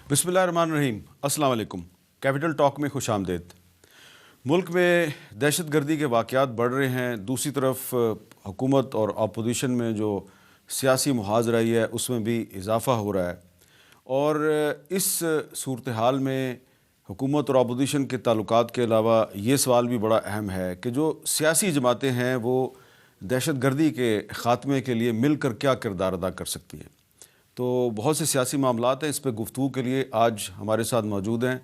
بسم اللہ الرحمن الرحیم۔ السلام علیکم۔ کیپٹل ٹاک میں خوش آمدید۔ ملک میں دہشت گردی کے واقعات بڑھ رہے ہیں، دوسری طرف حکومت اور اپوزیشن میں جو سیاسی محاذ رہی ہے اس میں بھی اضافہ ہو رہا ہے، اور اس صورتحال میں حکومت اور اپوزیشن کے تعلقات کے علاوہ یہ سوال بھی بڑا اہم ہے کہ جو سیاسی جماعتیں ہیں وہ دہشت گردی کے خاتمے کے لیے مل کر کیا کردار ادا کر سکتی ہیں۔ تو بہت سے سیاسی معاملات ہیں، اس پہ گفتگو کے لیے آج ہمارے ساتھ موجود ہیں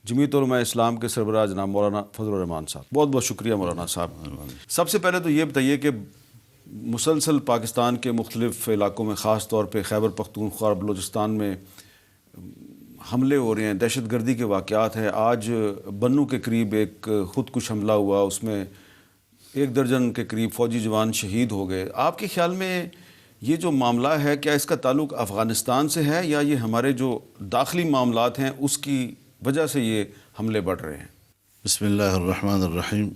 جمعیت علماء اسلام کے سربراہ جناب مولانا فضل الرحمان صاحب۔ بہت بہت شکریہ مولانا صاحب۔ سب سے پہلے تو یہ بتائیے کہ مسلسل پاکستان کے مختلف علاقوں میں، خاص طور پہ خیبر پختونخوا اور بلوچستان میں حملے ہو رہے ہیں، دہشت گردی کے واقعات ہیں۔ آج بنوں کے قریب ایک خودکش حملہ ہوا، اس میں 1 درجن کے قریب فوجی جوان شہید ہو گئے۔ آپ کے خیال میں یہ جو معاملہ ہے کیا اس کا تعلق افغانستان سے ہے یا یہ ہمارے جو داخلی معاملات ہیں اس کی وجہ سے یہ حملے بڑھ رہے ہیں؟ بسم اللہ الرحمن الرحیم،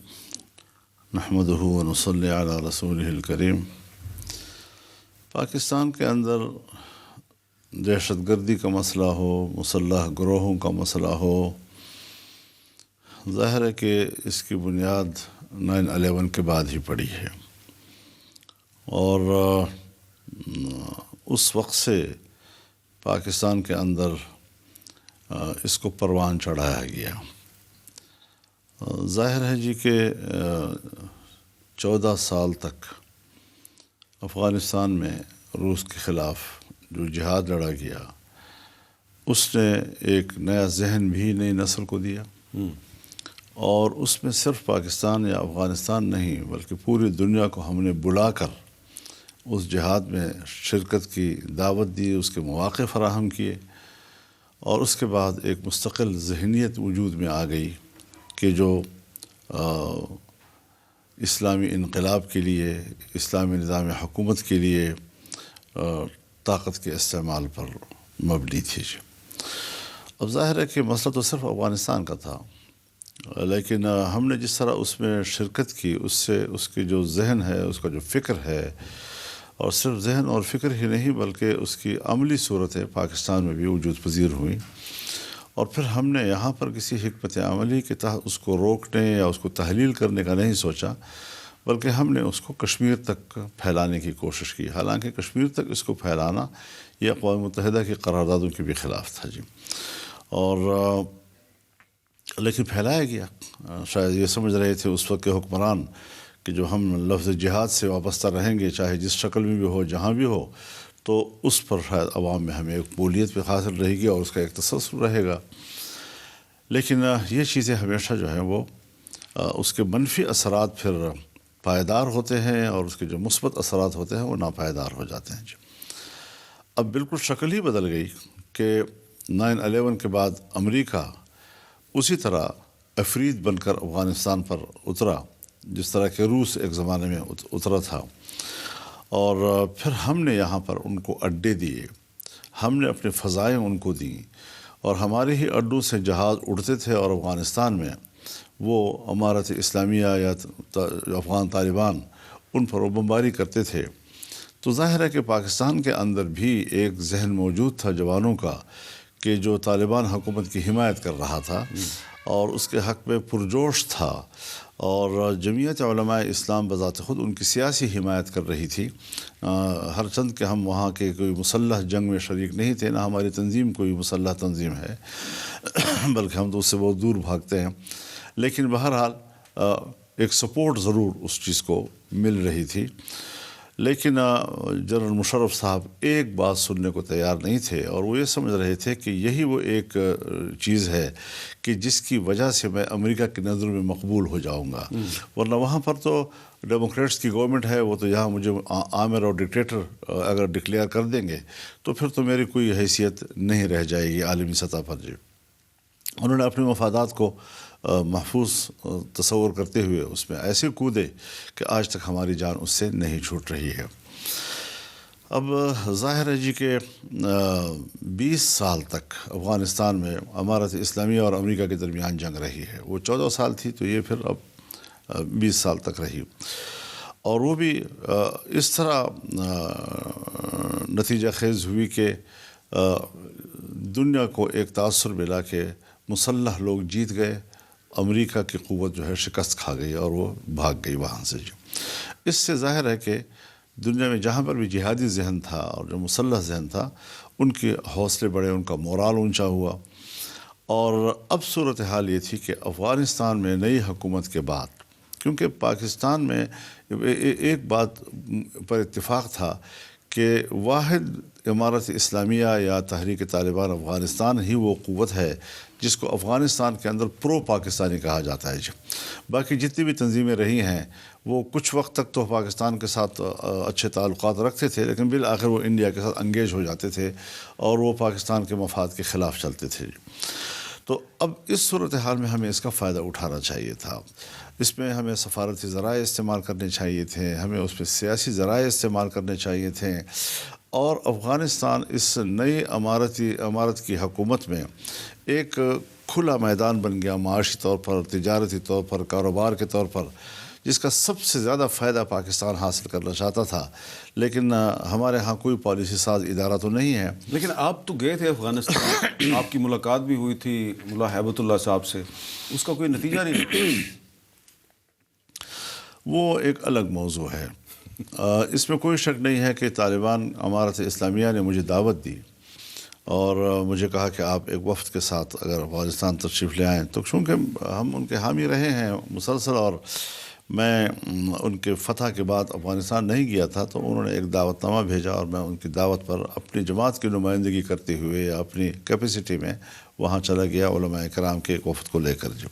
نحمدہ ونصلی علی رسولہ الکریم۔ پاکستان کے اندر دہشت گردی کا مسئلہ ہو، مسلح گروہوں کا مسئلہ ہو، ظاہر ہے کہ اس کی بنیاد 9/11 کے بعد ہی پڑی ہے، اور اس وقت سے پاکستان کے اندر اس کو پروان چڑھایا گیا۔ ظاہر ہے جی کہ 14 سال تک افغانستان میں روس کے خلاف جو جہاد لڑا گیا، اس نے ایک نیا ذہن بھی نئی نسل کو دیا، اور اس میں صرف پاکستان یا افغانستان نہیں بلکہ پوری دنیا کو ہم نے بلا کر اس جہاد میں شرکت کی دعوت دی، اس کے مواقع فراہم کیے، اور اس کے بعد ایک مستقل ذہنیت وجود میں آ گئی کہ جو اسلامی انقلاب کے لیے، اسلامی نظام حکومت کے لیے طاقت کے استعمال پر مبنی تھی۔ اب ظاہر ہے کہ مسئلہ تو صرف افغانستان کا تھا، لیکن ہم نے جس طرح اس میں شرکت کی، اس سے اس کی جو ذہن ہے، اس کا جو فکر ہے، اور صرف ذہن اور فکر ہی نہیں بلکہ اس کی عملی صورتیں پاکستان میں بھی وجود پذیر ہوئیں، اور پھر ہم نے یہاں پر کسی حکمت عملی کے تحت اس کو روکنے یا اس کو تحلیل کرنے کا نہیں سوچا، بلکہ ہم نے اس کو کشمیر تک پھیلانے کی کوشش کی۔ حالانکہ کشمیر تک اس کو پھیلانا یہ اقوام متحدہ کی قراردادوں کے بھی خلاف تھا جی، اور لیکن پھیلایا گیا۔ شاید یہ سمجھ رہے تھے اس وقت کے حکمران کہ جو ہم لفظ جہاد سے وابستہ رہیں گے، چاہے جس شکل میں بھی ہو، جہاں بھی ہو، تو اس پر شاید عوام میں ہمیں ایک قبولیت بھی حاصل رہے گی اور اس کا ایک تسلسل رہے گا۔ لیکن یہ چیزیں ہمیشہ جو ہیں وہ اس کے منفی اثرات پھر پائیدار ہوتے ہیں، اور اس کے جو مثبت اثرات ہوتے ہیں وہ ناپائیدار ہو جاتے ہیں جی۔ اب بالکل شکل ہی بدل گئی کہ 9/11 کے بعد امریکہ اسی طرح عفریت بن کر افغانستان پر اترا جس طرح کہ روس ایک زمانے میں اترا تھا، اور پھر ہم نے یہاں پر ان کو اڈے دیے، ہم نے اپنے فضائیں ان کو دیں، اور ہمارے ہی اڈوں سے جہاز اڑتے تھے، اور افغانستان میں وہ امارت اسلامیہ یا افغان طالبان ان پر وہ بمباری کرتے تھے۔ تو ظاہر ہے کہ پاکستان کے اندر بھی ایک ذہن موجود تھا جوانوں کا کہ جو طالبان حکومت کی حمایت کر رہا تھا اور اس کے حق میں پرجوش تھا، اور جمعیت علماء اسلام بذات خود ان کی سیاسی حمایت کر رہی تھی، ہر چند کہ ہم وہاں کے کوئی مسلح جنگ میں شریک نہیں تھے، نہ ہماری تنظیم کوئی مسلح تنظیم ہے بلکہ ہم تو اس سے بہت دور بھاگتے ہیں، لیکن بہرحال ایک سپورٹ ضرور اس چیز کو مل رہی تھی۔ لیکن جنرل مشرف صاحب ایک بات سننے کو تیار نہیں تھے، اور وہ یہ سمجھ رہے تھے کہ یہی وہ ایک چیز ہے کہ جس کی وجہ سے میں امریکہ کی نظر میں مقبول ہو جاؤں گا، ورنہ وہاں پر تو ڈیموکریٹس کی گورنمنٹ ہے، وہ تو یہاں مجھے آمر اور ڈکٹیٹر اگر ڈکلیئر کر دیں گے تو پھر تو میری کوئی حیثیت نہیں رہ جائے گی عالمی سطح پر جی۔ انہوں نے اپنے مفادات کو محفوظ تصور کرتے ہوئے اس میں ایسے کودے کہ آج تک ہماری جان اس سے نہیں چھوٹ رہی ہے۔ اب ظاہر ہے جی کہ 20 سال تک افغانستان میں امارت اسلامیہ اور امریکہ کے درمیان جنگ رہی ہے، وہ 14 سال تھی تو یہ پھر اب 20 سال تک رہی، اور وہ بھی اس طرح نتیجہ خیز ہوئی کہ دنیا کو ایک تاثر ملا کہ مسلح لوگ جیت گئے، امریکہ کی قوت جو ہے شکست کھا گئی اور وہ بھاگ گئی وہاں سے جو۔ اس سے ظاہر ہے کہ دنیا میں جہاں پر بھی جہادی ذہن تھا اور جو مسلح ذہن تھا ان کے حوصلے بڑھے، ان کا مورال اونچا ہوا۔ اور اب صورتحال یہ تھی کہ افغانستان میں نئی حکومت کے بعد، کیونکہ پاکستان میں ایک بات پر اتفاق تھا کہ واحد امارت اسلامیہ یا تحریک طالبان افغانستان ہی وہ قوت ہے جس کو افغانستان کے اندر پرو پاکستانی کہا جاتا ہے۔ باقی جتنی بھی تنظیمیں رہی ہیں وہ کچھ وقت تک تو پاکستان کے ساتھ اچھے تعلقات رکھتے تھے، لیکن بالآخر وہ انڈیا کے ساتھ انگیج ہو جاتے تھے اور وہ پاکستان کے مفاد کے خلاف چلتے تھے۔ تو اب اس صورتحال میں ہمیں اس کا فائدہ اٹھانا چاہیے تھا، اس میں ہمیں سفارتی ذرائع استعمال کرنے چاہیے تھے، ہمیں اس میں سیاسی ذرائع استعمال کرنے چاہیے تھے، اور افغانستان اس نئی امارت کی حکومت میں ایک کھلا میدان بن گیا، معاشی طور پر، تجارتی طور پر، کاروبار کے طور پر، جس کا سب سے زیادہ فائدہ پاکستان حاصل کرنا چاہتا تھا۔ لیکن ہمارے ہاں کوئی پالیسی ساز ادارہ تو نہیں ہے۔ لیکن آپ تو گئے تھے افغانستان، آپ کی ملاقات بھی ہوئی تھی ملا ہیبت اللہ صاحب سے، اس کا کوئی نتیجہ نہیں؟ وہ ایک الگ موضوع ہے۔ اس میں کوئی شک نہیں ہے کہ طالبان امارت اسلامیہ نے مجھے دعوت دی اور مجھے کہا کہ آپ ایک وفد کے ساتھ اگر افغانستان تشریف لے آئیں، تو چونکہ ہم ان کے حامی رہے ہیں مسلسل اور میں ان کے فتح کے بعد افغانستان نہیں گیا تھا، تو انہوں نے ایک دعوت نامہ بھیجا اور میں ان کی دعوت پر اپنی جماعت کی نمائندگی کرتے ہوئے یا اپنی کیپیسٹی میں وہاں چلا گیا علماء کرام کے ایک وفد کو لے کر جو۔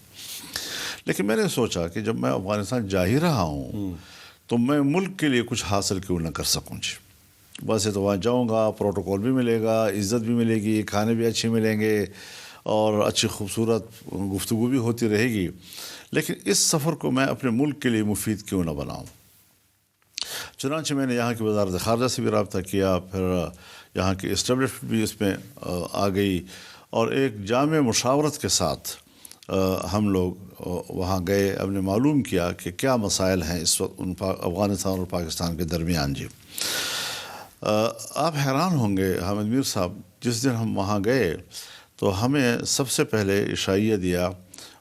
لیکن میں نے سوچا کہ جب میں افغانستان جا ہی رہا ہوں تو میں ملک کے لیے کچھ حاصل کیوں نہ کر سکوں جی۔ ویسے تو وہاں جاؤں گا، پروٹوکول بھی ملے گا، عزت بھی ملے گی، کھانے بھی اچھے ملیں گے اور اچھی خوبصورت گفتگو بھی ہوتی رہے گی، لیکن اس سفر کو میں اپنے ملک کے لیے مفید کیوں نہ بناؤں۔ چنانچہ میں نے یہاں کی وزارت خارجہ سے بھی رابطہ کیا، پھر یہاں کی اسٹیبلشمنٹ بھی اس میں آ گئی، اور ایک جامع مشاورت کے ساتھ ہم لوگ وہاں گئے، ہم نے معلوم کیا کہ کیا مسائل ہیں اس وقت افغانستان اور پاکستان کے درمیان جی۔ آپ حیران ہوں گے حامد میر صاحب، جس دن ہم وہاں گئے تو ہمیں سب سے پہلے عشائیہ دیا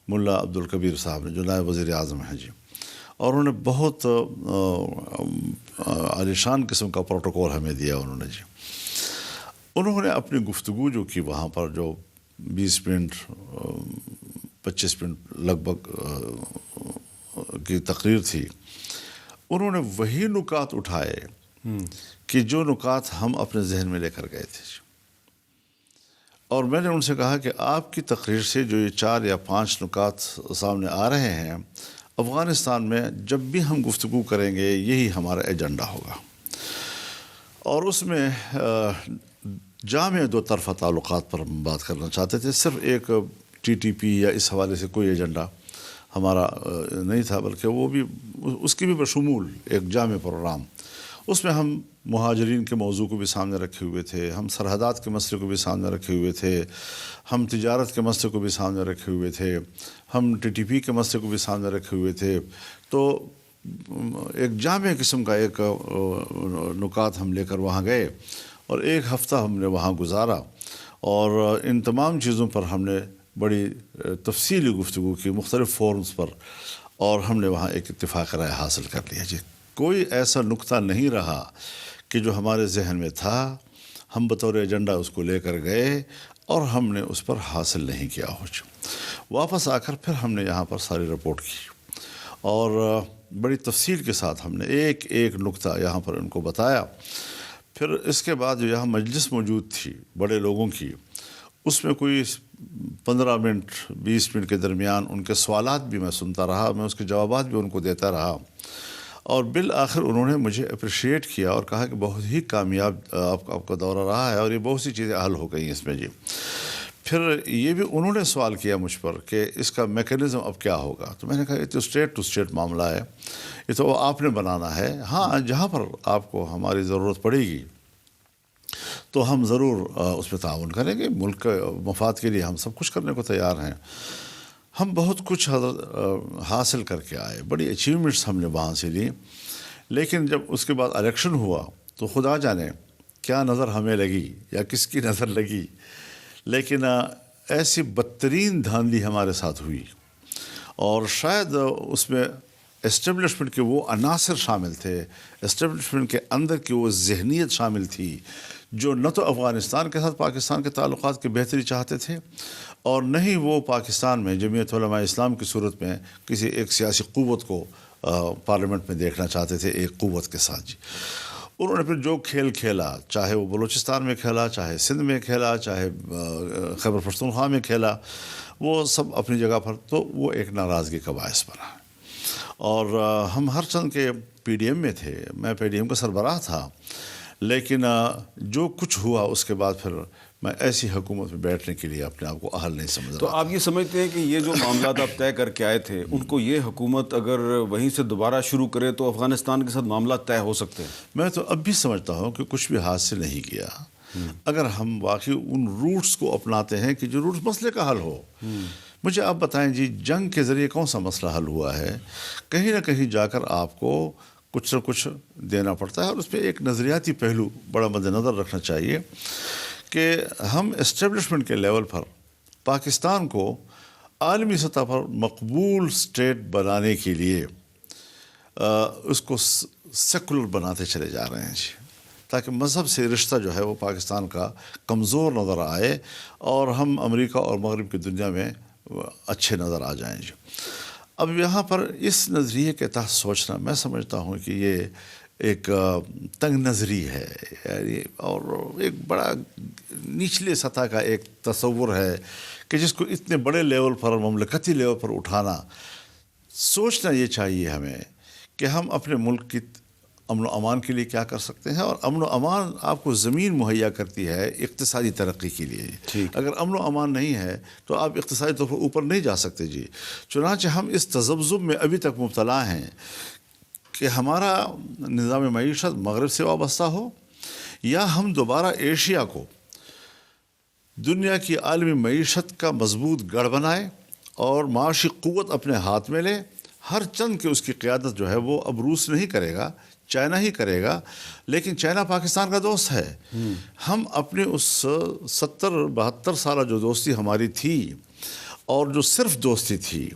ملا عبدالکبیر صاحب نے، جو نائب وزیر اعظم ہیں جی، اور انہوں نے بہت عالیشان قسم کا پروٹوکول ہمیں دیا انہوں نے جی۔ انہوں نے اپنی گفتگو جو کی وہاں پر، جو 20 منٹ 25 منٹ لگ بھگ کی تقریر تھی، انہوں نے وہی نکات اٹھائے کہ جو نکات ہم اپنے ذہن میں لے کر گئے تھے، اور میں نے ان سے کہا کہ آپ کی تقریر سے جو یہ 4 یا 5 نکات سامنے آ رہے ہیں، افغانستان میں جب بھی ہم گفتگو کریں گے یہی ہمارا ایجنڈا ہوگا، اور اس میں جامع 2 طرفہ تعلقات پر ہم بات کرنا چاہتے تھے۔ صرف ایک TTP یا اس حوالے سے کوئی ایجنڈا ہمارا نہیں تھا، بلکہ وہ بھی اس کی بھی بشمول ایک جامع پروگرام۔ اس میں ہم مہاجرین کے موضوع کو بھی سامنے رکھے ہوئے تھے، ہم سرحدات کے مسئلے کو بھی سامنے رکھے ہوئے تھے، ہم تجارت کے مسئلے کو بھی سامنے رکھے ہوئے تھے، ہم TTP کے مسئلے کو بھی سامنے رکھے ہوئے تھے۔ تو ایک جامع قسم کا ایک نکات ہم لے کر وہاں گئے، اور 1 ہفتہ ہم نے وہاں گزارا، اور ان تمام چیزوں پر ہم نے بڑی تفصیلی گفتگو کی مختلف فورمز پر، اور ہم نے وہاں ایک اتفاق رائے حاصل کر لیا جی۔ کوئی ایسا نقطہ نہیں رہا کہ جو ہمارے ذہن میں تھا ہم بطور ایجنڈا اس کو لے کر گئے اور ہم نے اس پر حاصل نہیں کیا ہو۔ واپس آ کر پھر ہم نے یہاں پر ساری رپورٹ کی، اور بڑی تفصیل کے ساتھ ہم نے ایک ایک نقطہ یہاں پر ان کو بتایا۔ پھر اس کے بعد جو یہاں مجلس موجود تھی بڑے لوگوں کی، اس میں کوئی 15 منٹ 20 منٹ کے درمیان ان کے سوالات بھی میں سنتا رہا، میں اس کے جوابات بھی ان کو دیتا رہا، اور بالآخر انہوں نے مجھے اپریشیٹ کیا اور کہا کہ بہت ہی کامیاب آپ کا دورہ رہا ہے، اور یہ بہت سی چیزیں حل ہو گئی اس میں جی۔ پھر یہ بھی انہوں نے سوال کیا مجھ پر کہ اس کا میکینزم اب کیا ہوگا، تو میں نے کہا یہ تو اسٹیٹ ٹو اسٹیٹ معاملہ ہے، یہ تو آپ نے بنانا ہے، ہاں جہاں پر آپ کو ہماری ضرورت پڑے گی تو ہم ضرور اس میں تعاون کریں گے، ملک کے مفاد کے لیے ہم سب کچھ کرنے کو تیار ہیں۔ ہم بہت کچھ حاصل کر کے آئے، بڑی اچیومنٹس ہم نے وہاں سے لی، لیکن جب اس کے بعد الیکشن ہوا تو خدا جانے کیا نظر ہمیں لگی یا کس کی نظر لگی، لیکن ایسی بدترین دھاندلی ہمارے ساتھ ہوئی، اور شاید اس میں اسٹیبلشمنٹ کے وہ عناصر شامل تھے، اسٹیبلشمنٹ کے اندر کی وہ ذہنیت شامل تھی جو نہ تو افغانستان کے ساتھ پاکستان کے تعلقات کی بہتری چاہتے تھے، اور نہ ہی وہ پاکستان میں جمعیت علماء اسلام کی صورت میں کسی ایک سیاسی قوت کو پارلیمنٹ میں دیکھنا چاہتے تھے ایک قوت کے ساتھ جی۔ انہوں نے پھر جو کھیل کھیلا، چاہے وہ بلوچستان میں کھیلا، چاہے سندھ میں کھیلا، چاہے خیبر پختونخوا میں کھیلا، وہ سب اپنی جگہ پر تو وہ ایک ناراضگی کا باعث بنا۔ اور ہم ہر چند کے پی ڈی ایم میں تھے، میں پی ڈی ایم کا سربراہ تھا، لیکن جو کچھ ہوا اس کے بعد پھر میں ایسی حکومت میں بیٹھنے کے لیے اپنے آپ کو اہل نہیں سمجھ رہا۔ تو آپ یہ سمجھتے ہیں کہ یہ جو معاملات آپ طے کر کے آئے تھے ان کو یہ حکومت اگر وہیں سے دوبارہ شروع کرے تو افغانستان کے ساتھ معاملات طے ہو سکتے ہیں؟ میں تو اب بھی سمجھتا ہوں کہ کچھ بھی ہاتھ سے نہیں گیا اگر ہم واقعی ان روٹس کو اپناتے ہیں کہ جو روٹس مسئلے کا حل ہو۔ مجھے آپ بتائیں جی، جنگ کے ذریعے کون سا مسئلہ حل ہوا ہے؟ کہیں نہ کہیں جا کر آپ کو کچھ نہ کچھ دینا پڑتا ہے، اور اس پہ ایک نظریاتی پہلو بڑا مد نظر رکھنا چاہیے کہ ہم اسٹیبلشمنٹ کے لیول پر پاکستان کو عالمی سطح پر مقبول سٹیٹ بنانے کے لیے اس کو سیکولر بناتے چلے جا رہے ہیں جی، تاکہ مذہب سے رشتہ جو ہے وہ پاکستان کا کمزور نظر آئے اور ہم امریکہ اور مغرب کی دنیا میں اچھے نظر آ جائیں جی۔ اب یہاں پر اس نظریے کے تحت سوچنا میں سمجھتا ہوں کہ یہ ایک تنگ نظری ہے، یعنی اور ایک بڑا نچلے سطح کا ایک تصور ہے کہ جس کو اتنے بڑے لیول پر، مملکتی لیول پر اٹھانا۔ سوچنا یہ چاہیے ہمیں کہ ہم اپنے ملک کی امن و امان کے لیے کیا کر سکتے ہیں، اور امن و امان آپ کو زمین مہیا کرتی ہے اقتصادی ترقی کے لیے۔ اگر امن و امان نہیں ہے تو آپ اقتصادی طور پر اوپر نہیں جا سکتے جی۔ چنانچہ ہم اس تذبذب میں ابھی تک مبتلا ہیں کہ ہمارا نظام معیشت مغرب سے وابستہ ہو، یا ہم دوبارہ ایشیا کو دنیا کی عالمی معیشت کا مضبوط گڑھ بنائے اور معاشی قوت اپنے ہاتھ میں لے۔ ہر چند کی اس کی قیادت جو ہے وہ اب روس نہیں کرے گا، چائنا ہی کرے گا، لیکن چائنا پاکستان کا دوست ہے۔ ہم اپنے اس 70-72 سالہ جو دوستی ہماری تھی، اور جو صرف دوستی تھی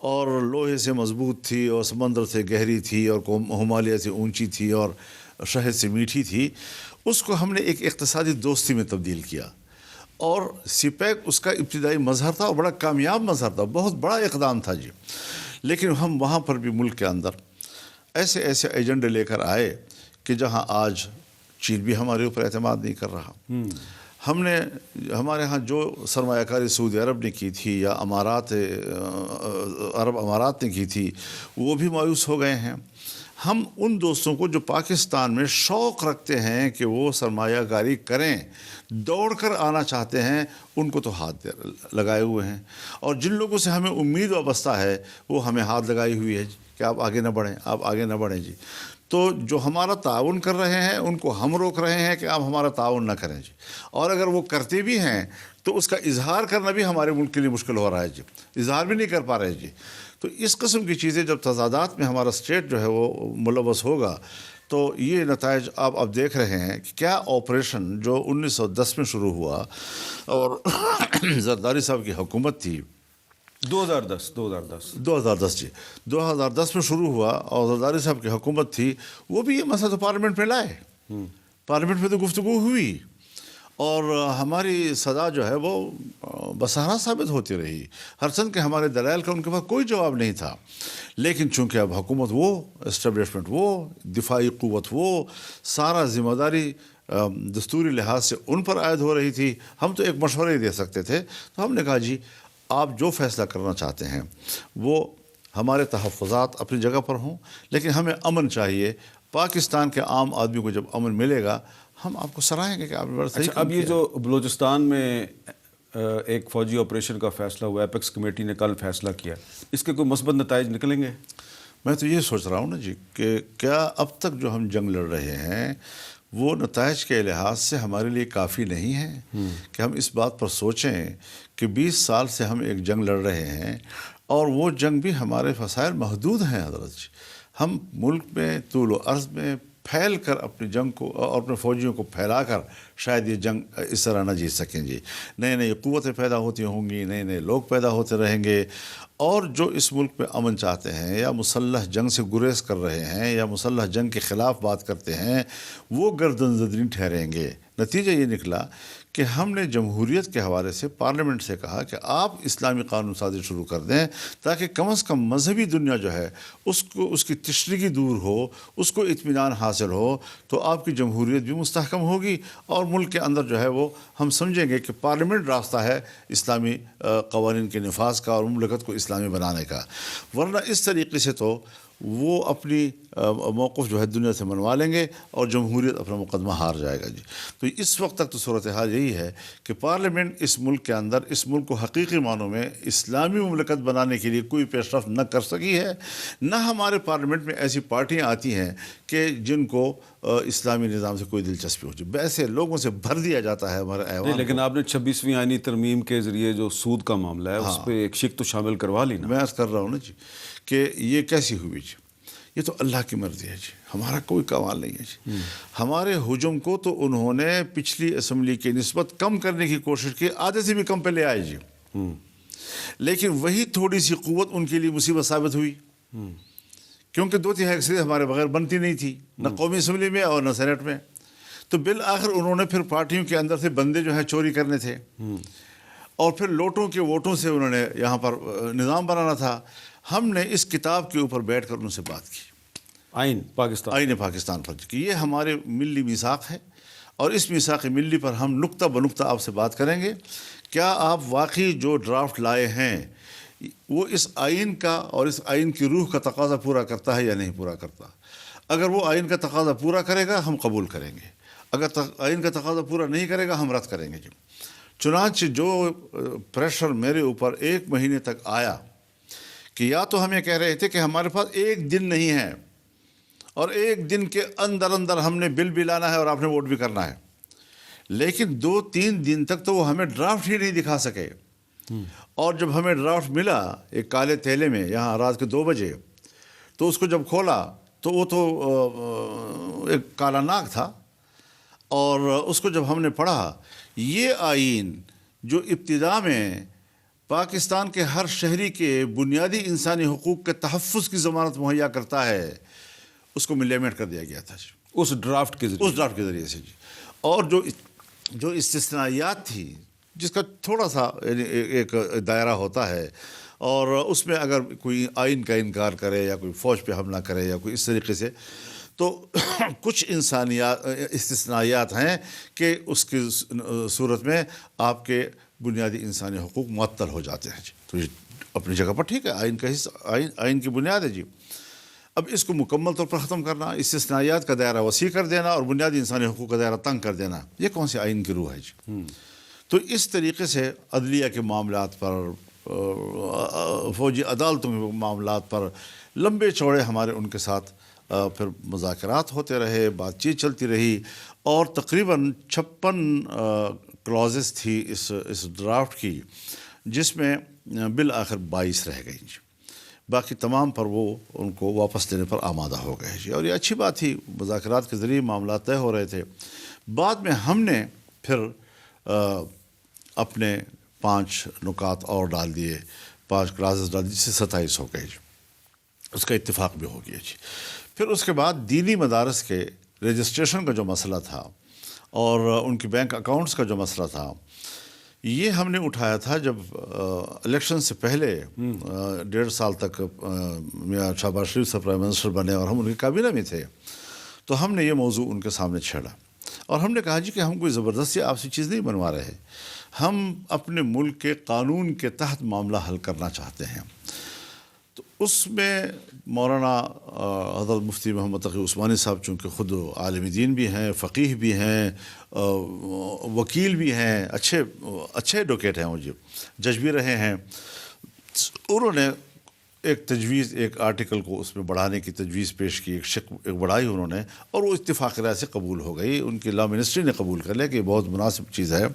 اور لوہے سے مضبوط تھی اور سمندر سے گہری تھی اور ہمالیہ سے اونچی تھی اور شہد سے میٹھی تھی، اس کو ہم نے ایک اقتصادی دوستی میں تبدیل کیا، اور سی پیک اس کا ابتدائی مظہر تھا اور بڑا کامیاب مظہر تھا، بہت بڑا اقدام تھا جی۔ لیکن ہم وہاں پر بھی ملک کے اندر ایسے ایسے ایجنڈے لے کر آئے کہ جہاں آج چین بھی ہمارے اوپر اعتماد نہیں کر رہا۔ ہم نے ہمارے ہاں جو سرمایہ کاری سعودی عرب نے کی تھی یا عرب امارات نے کی تھی، وہ بھی مایوس ہو گئے ہیں۔ ہم ان دوستوں کو جو پاکستان میں شوق رکھتے ہیں کہ وہ سرمایہ کاری کریں، دوڑ کر آنا چاہتے ہیں، ان کو تو ہاتھ لگائے ہوئے ہیں، اور جن لوگوں سے ہمیں امید وابستہ ہے وہ ہمیں ہاتھ لگائی ہوئی ہے کہ آپ آگے نہ بڑھیں، آپ آگے نہ بڑھیں جی۔ تو جو ہمارا تعاون کر رہے ہیں ان کو ہم روک رہے ہیں کہ آپ ہمارا تعاون نہ کریں جی، اور اگر وہ کرتے بھی ہیں تو اس کا اظہار کرنا بھی ہمارے ملک کے لیے مشکل ہو رہا ہے جی، اظہار بھی نہیں کر پا رہے جی۔ تو اس قسم کی چیزیں جب تضادات میں ہمارا اسٹیٹ جو ہے وہ ملوث ہوگا تو یہ نتائج آپ اب دیکھ رہے ہیں کہ کیا آپریشن جو 1910 میں شروع ہوا اور زرداری صاحب کی حکومت تھی 2010 جی 2010 میں شروع ہوا اور زرداری صاحب کی حکومت تھی، وہ بھی یہ مسئلہ تو پارلیمنٹ میں لائے، پارلیمنٹ میں تو گفتگو ہوئی، اور ہماری صدا جو ہے وہ بسہرا ثابت ہوتی رہی، ہر چند کے ہمارے دلائل کا ان کے پاس کوئی جواب نہیں تھا۔ لیکن چونکہ اب حکومت وہ، اسٹیبلشمنٹ وہ، دفاعی قوت وہ، سارا ذمہ داری دستوری لحاظ سے ان پر عائد ہو رہی تھی، ہم تو ایک مشورہ ہی دے سکتے تھے۔ تو ہم نے کہا جی آپ جو فیصلہ کرنا چاہتے ہیں وہ ہمارے تحفظات اپنی جگہ پر ہوں، لیکن ہمیں امن چاہیے۔ پاکستان کے عام آدمی کو جب امن ملے گا ہم آپ کو سراہیں گے کہ آپ نے بڑا صحیح۔ اب یہ جو بلوچستان میں ایک فوجی آپریشن کا فیصلہ ہوا، ایپیکس کمیٹی نے کل فیصلہ کیا، اس کے کوئی مثبت نتائج نکلیں گے؟ میں تو یہ سوچ رہا ہوں نا جی کہ کیا اب تک جو ہم جنگ لڑ رہے ہیں وہ نتائج کے لحاظ سے ہمارے لیے کافی نہیں ہے کہ ہم اس بات پر سوچیں کہ 20 سال سے ہم ایک جنگ لڑ رہے ہیں اور وہ جنگ بھی ہمارے وسائل محدود ہیں حضرت جی۔ ہم ملک میں طول و عرض میں پھیل کر اپنی جنگ کو اور اپنے فوجیوں کو پھیلا کر شاید یہ جنگ اس طرح نہ جیت سکیں جی. نئے نئی قوتیں پیدا ہوتی ہوں گی, نئے نئے لوگ پیدا ہوتے رہیں گے, اور جو اس ملک میں امن چاہتے ہیں یا مسلح جنگ سے گریز کر رہے ہیں یا مسلح جنگ کے خلاف بات کرتے ہیں وہ گردن زدری ٹھہریں گے. نتیجہ یہ نکلا کہ ہم نے جمہوریت کے حوالے سے پارلیمنٹ سے کہا کہ آپ اسلامی قانون سازی شروع کر دیں تاکہ کم از کم مذہبی دنیا جو ہے اس کی تشریحی دور ہو, اس کو اطمینان حاصل ہو, تو آپ کی جمہوریت بھی مستحکم ہوگی اور ملک کے اندر جو ہے وہ ہم سمجھیں گے کہ پارلیمنٹ راستہ ہے اسلامی قوانین کے نفاذ کا اور مملکت کو اسلامی بنانے کا. ورنہ اس طریقے سے تو وہ اپنی موقف جو ہے دنیا سے منوا لیں گے اور جمہوریت اپنا مقدمہ ہار جائے گا جی. تو اس وقت تک تو صورتحال یہی ہے کہ پارلیمنٹ اس ملک کے اندر اس ملک کو حقیقی معنوں میں اسلامی مملکت بنانے کے لیے کوئی پیش رفت نہ کر سکی ہے, نہ ہمارے پارلیمنٹ میں ایسی پارٹیاں آتی ہیں کہ جن کو اسلامی نظام سے کوئی دلچسپی ہو جائے. ویسے لوگوں سے بھر دیا جاتا ہے ہمارے ایوان. لیکن آپ نے 26ویں آئینی ترمیم کے ذریعے جو سود کا معاملہ ہے اس پہ ایک شق تو شامل کروا لی نا. میں عرض کر رہا ہوں نا جی کہ یہ کیسی ہوئی جی, یہ تو اللہ کی مرضی ہے جی, ہمارا کوئی کمال نہیں ہے جی. ہمارے حجم کو تو انہوں نے پچھلی اسمبلی کی نسبت کم کرنے کی کوشش کی, آدھے سے بھی کم پہ لے آئے جی. لیکن وہی تھوڑی سی قوت ان کے لیے مصیبت ثابت ہوئی, کیونکہ 2/3 اکثریت ہمارے بغیر بنتی نہیں تھی, نہ قومی اسمبلی میں اور نہ سینٹ میں. تو بالآخر انہوں نے پھر پارٹیوں کے اندر سے بندے جو ہیں چوری کرنے تھے, اور پھر لوٹوں کے ووٹوں سے انہوں نے یہاں پر نظام بنانا تھا. ہم نے اس کتاب کے اوپر بیٹھ کر ان سے بات کی, آئین پاکستان پر کہ یہ ہمارے ملی میثاق ہے, اور اس میثاق ملی پر ہم نقطہ بنقطہ آپ سے بات کریں گے. کیا آپ واقعی جو ڈرافٹ لائے ہیں وہ اس آئین کا اور اس آئین کی روح کا تقاضا پورا کرتا ہے یا نہیں پورا کرتا؟ اگر وہ آئین کا تقاضا پورا کرے گا ہم قبول کریں گے, اگر آئین کا تقاضا پورا نہیں کرے گا ہم رد کریں گے جی. چنانچہ جو پریشر میرے اوپر 1 مہینے تک آیا کہ یا تو ہم یہ کہہ رہے تھے کہ ہمارے پاس 1 دن نہیں ہے اور 1 دن کے اندر ہم نے بل بھی لانا ہے اور آپ نے ووٹ بھی کرنا ہے, لیکن 2-3 دن تک تو وہ ہمیں ڈرافٹ ہی نہیں دکھا سکے. اور جب ہمیں ڈرافٹ ملا ایک کالے تھیلے میں یہاں رات کے 2 بجے, تو اس کو جب کھولا تو وہ تو ایک کالا ناگ تھا, اور اس کو جب ہم نے پڑھا, یہ آئین جو ابتدا میں پاکستان کے ہر شہری کے بنیادی انسانی حقوق کے تحفظ کی ضمانت مہیا کرتا ہے, اس کو ملیمٹ کر دیا گیا تھا جی اس ڈرافٹ کے ذریعے سے جی. اور جو استثنائیات تھی جس کا تھوڑا سا ایک دائرہ ہوتا ہے, اور اس میں اگر کوئی آئین کا انکار کرے یا کوئی فوج پہ حملہ کرے یا کوئی اس طریقے سے, تو کچھ استثنائیات ہیں کہ اس کی صورت میں آپ کے بنیادی انسانی حقوق معطل ہو جاتے ہیں جی. تو یہ اپنی جگہ پر ٹھیک ہے, آئین کا حصہ, آئین کی بنیاد ہے جی. اب اس کو مکمل طور پر ختم کرنا, استثنائیات کا دائرہ وسیع کر دینا اور بنیادی انسانی حقوق کا دائرہ تنگ کر دینا, یہ کون سی آئین کی روح ہے جی. تو اس طریقے سے عدلیہ کے معاملات پر, فوجی عدالتوں کے معاملات پر لمبے چوڑے ہمارے ان کے ساتھ پھر مذاکرات ہوتے رہے, بات چیت چلتی رہی, اور تقریباً 56 کلازز تھی اس ڈرافٹ کی, جس میں بالآخر 22 رہ گئی جی. باقی تمام پر وہ ان کو واپس دینے پر آمادہ ہو گئے جی, اور یہ اچھی بات تھی, مذاکرات کے ذریعے معاملات طے ہو رہے تھے. بعد میں ہم نے پھر اپنے 5 نکات اور ڈال دیے, 5 کلازز ڈال دیے, جس سے 27 ہو گئے جی. اس کا اتفاق بھی ہو گیا جی. پھر اس کے بعد دینی مدارس کے رجسٹریشن کا جو مسئلہ تھا اور ان کی بینک اکاؤنٹس کا جو مسئلہ تھا, یہ ہم نے اٹھایا تھا جب الیکشن سے پہلے 1.5 سال تک میاں شہباز شریف سے پرائم منسٹر بنے اور ہم ان کی کابینہ میں تھے. تو ہم نے یہ موضوع ان کے سامنے چھیڑا اور ہم نے کہا جی کہ ہم کوئی زبردستی آپ سے چیز نہیں بنوا رہے, ہم اپنے ملک کے قانون کے تحت معاملہ حل کرنا چاہتے ہیں. تو اس میں مولانا حضرت مفتی محمد تقی عثمانی صاحب چونکہ خود عالم دین بھی ہیں, فقیہ بھی ہیں, وکیل بھی ہیں, اچھے ایڈوکیٹ ہیں, وہ جج بھی رہے ہیں, انہوں نے ایک تجویز, ایک آرٹیکل کو اس میں بڑھانے کی تجویز پیش کی, ایک بڑھائی انہوں نے, اور وہ اتفاق رائے سے قبول ہو گئی. ان کی لا منسٹری نے قبول کر لیا کہ یہ بہت مناسب چیز ہے.